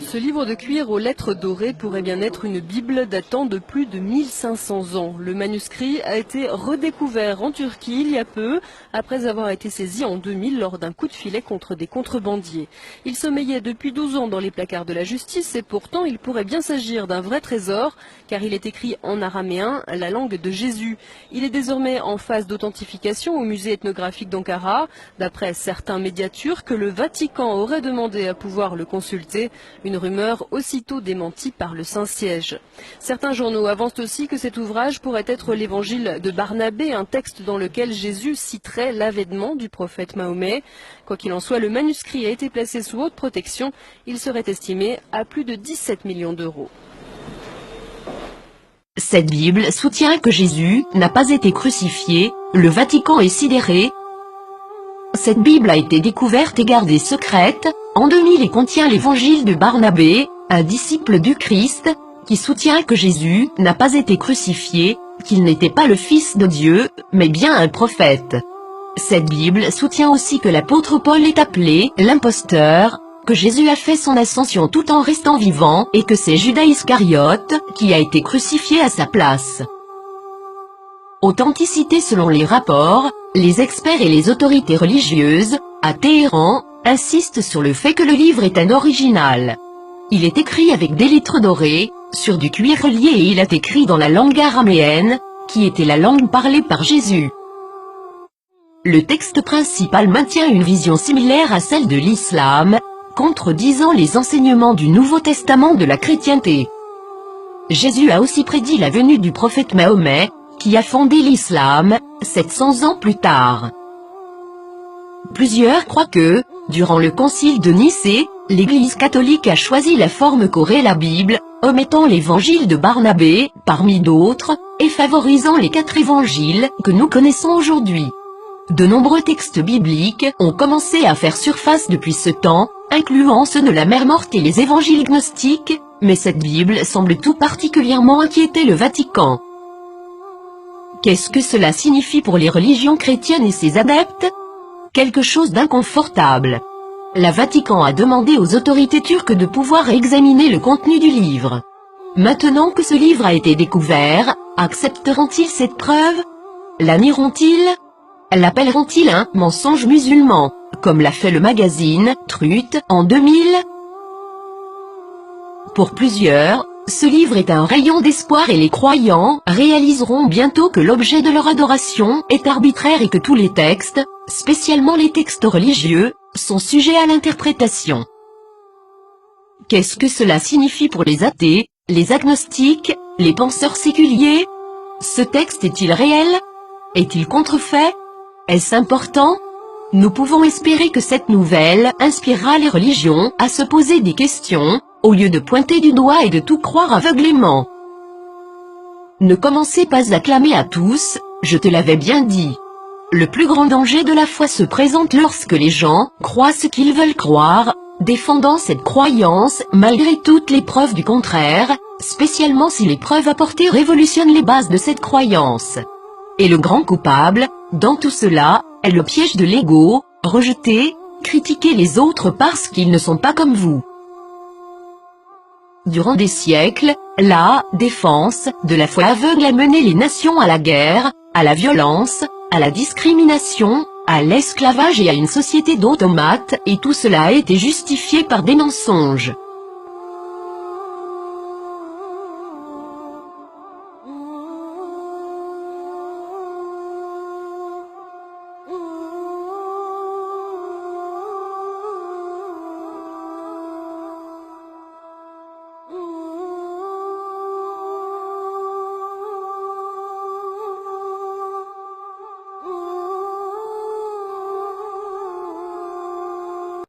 Ce livre de cuir aux lettres dorées pourrait bien être une Bible datant de plus de 1500 ans. Le manuscrit a été redécouvert en Turquie il y a peu, après avoir été saisi en 2000 lors d'un coup de filet contre des contrebandiers. Il sommeillait depuis 12 ans dans les placards de la justice et pourtant il pourrait bien s'agir d'un vrai trésor, car il est écrit en araméen, la langue de Jésus. Il est désormais en phase d'authentification au musée ethnographique d'Ankara. D'après certains médias turcs, le Vatican aurait demandé à pouvoir le consulter. Une rumeur aussitôt démentie par le Saint-Siège. Certains journaux avancent aussi que cet ouvrage pourrait être l'évangile de Barnabé, un texte dans lequel Jésus citerait l'avènement du prophète Mahomet. Quoi qu'il en soit, le manuscrit a été placé sous haute protection. Il serait estimé à plus de 17 millions d'euros. Cette Bible soutient que Jésus n'a pas été crucifié, le Vatican est sidéré. Cette Bible a été découverte et gardée secrète, en 2000 et contient l'évangile de Barnabé, un disciple du Christ, qui soutient que Jésus n'a pas été crucifié, qu'il n'était pas le Fils de Dieu, mais bien un prophète. Cette Bible soutient aussi que l'apôtre Paul est appelé l'imposteur, que Jésus a fait son ascension tout en restant vivant et que c'est Judas Iscariote qui a été crucifié à sa place. Authenticité selon les rapports, les experts et les autorités religieuses, à Téhéran, insistent sur le fait que le livre est un original. Il est écrit avec des lettres dorées, sur du cuir relié et il est écrit dans la langue araméenne, qui était la langue parlée par Jésus. Le texte principal maintient une vision similaire à celle de l'islam, contredisant les enseignements du Nouveau Testament de la chrétienté. Jésus a aussi prédit la venue du prophète Mahomet, qui a fondé l'islam, 700 ans plus tard. Plusieurs croient que, durant le concile de Nicée, l'Église catholique a choisi la forme qu'aurait la Bible, omettant l'évangile de Barnabé, parmi d'autres, et favorisant les 4 évangiles que nous connaissons aujourd'hui. De nombreux textes bibliques ont commencé à faire surface depuis ce temps, incluant ceux de la Mère morte et les évangiles gnostiques, mais cette Bible semble tout particulièrement inquiéter le Vatican. Qu'est-ce que cela signifie pour les religions chrétiennes et ses adeptes? Quelque chose d'inconfortable. Le Vatican a demandé aux autorités turques de pouvoir examiner le contenu du livre. Maintenant que ce livre a été découvert, accepteront-ils cette preuve? La nieront-ils? L'appelleront-ils un mensonge musulman, comme l'a fait le magazine Truth en 2000? Pour plusieurs, ce livre est un rayon d'espoir et les croyants réaliseront bientôt que l'objet de leur adoration est arbitraire et que tous les textes, spécialement les textes religieux, sont sujets à l'interprétation. Qu'est-ce que cela signifie pour les athées, les agnostiques, les penseurs séculiers? Ce texte est-il réel? Est-il contrefait? Est-ce important? Nous pouvons espérer que cette nouvelle inspirera les religions à se poser des questions, au lieu de pointer du doigt et de tout croire aveuglément. Ne commencez pas à clamer à tous, je te l'avais bien dit. Le plus grand danger de la foi se présente lorsque les gens croient ce qu'ils veulent croire, défendant cette croyance malgré toutes les preuves du contraire, spécialement si les preuves apportées révolutionnent les bases de cette croyance. Et le grand coupable, dans tout cela, est le piège de l'ego, rejeter, critiquer les autres parce qu'ils ne sont pas comme vous. Durant des siècles, la défense de la foi aveugle a mené les nations à la guerre, à la violence, à la discrimination, à l'esclavage et à une société d'automates, et tout cela a été justifié par des mensonges.